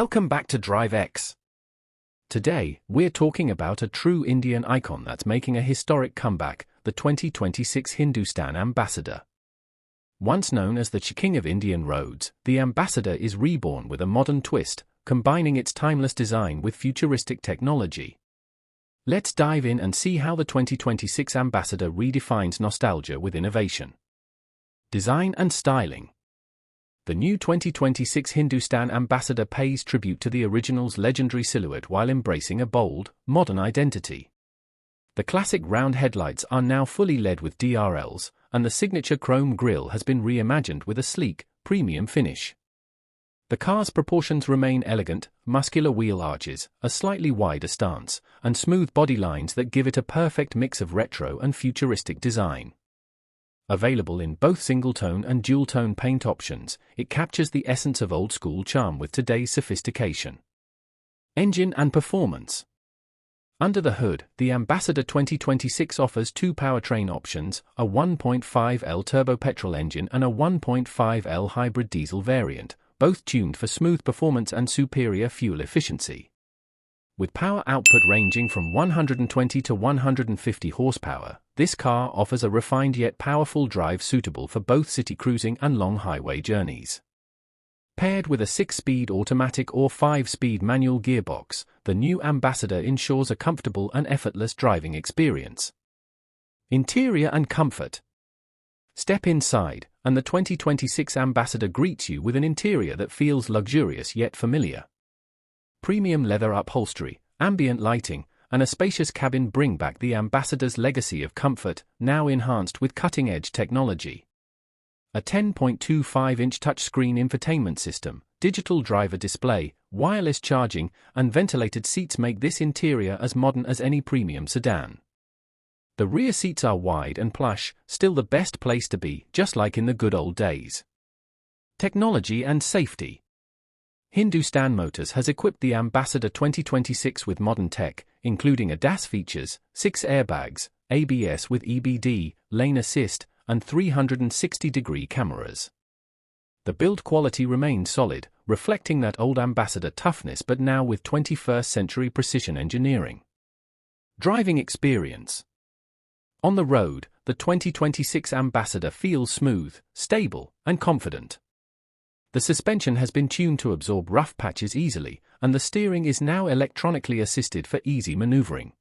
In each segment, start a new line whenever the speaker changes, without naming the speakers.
Welcome back to Drive X. Today, we're talking about a true Indian icon that's making a historic comeback, the 2026 Hindustan Ambassador. Once known as the King of Indian roads, the Ambassador is reborn with a modern twist, combining its timeless design with futuristic technology. Let's dive in and see how the 2026 Ambassador redefines nostalgia with innovation. Design and styling. The new 2026 Hindustan Ambassador pays tribute to the original's legendary silhouette while embracing a bold, modern identity. The classic round headlights are now fully LED with DRLs, and the signature chrome grille has been reimagined with a sleek, premium finish. The car's proportions remain elegant, muscular wheel arches, a slightly wider stance, and smooth body lines that give it a perfect mix of retro and futuristic design. Available in both single-tone and dual-tone paint options, it captures the essence of old-school charm with today's sophistication. Engine and performance. Under the hood, the Ambassador 2026 offers two powertrain options, a 1.5L turbo petrol engine and a 1.5L hybrid diesel variant, both tuned for smooth performance and superior fuel efficiency. With power output ranging from 120 to 150 horsepower, this car offers a refined yet powerful drive suitable for both city cruising and long highway journeys. Paired with a 6-speed automatic or 5-speed manual gearbox, the new Ambassador ensures a comfortable and effortless driving experience. Interior and comfort. Step inside, and the 2026 Ambassador greets you with an interior that feels luxurious yet familiar. Premium leather upholstery, ambient lighting, and a spacious cabin bring back the Ambassador's legacy of comfort, now enhanced with cutting-edge technology. A 10.25-inch touchscreen infotainment system, digital driver display, wireless charging, and ventilated seats make this interior as modern as any premium sedan. The rear seats are wide and plush, still the best place to be, just like in the good old days. Technology and safety. Hindustan Motors has equipped the Ambassador 2026 with modern tech, including ADAS features, 6 airbags, ABS with EBD, lane assist, and 360-degree cameras. The build quality remains solid, reflecting that old Ambassador toughness but now with 21st-century precision engineering. Driving experience. On the road, the 2026 Ambassador feels smooth, stable, and confident. The suspension has been tuned to absorb rough patches easily, and the steering is now electronically assisted for easy maneuvering.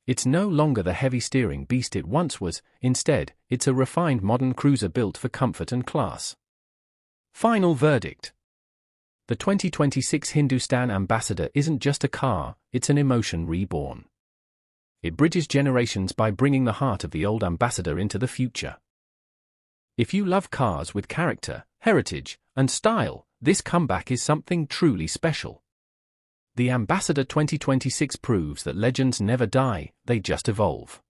It's no longer the heavy steering beast it once was, instead, it's a refined modern cruiser built for comfort and class. Final verdict. The 2026 Hindustan Ambassador isn't just a car, it's an emotion reborn. It bridges generations by bringing the heart of the old Ambassador into the future. If you love cars with character, heritage, and style, this comeback is something truly special. The Ambassador 2026 proves that legends never die, they just evolve.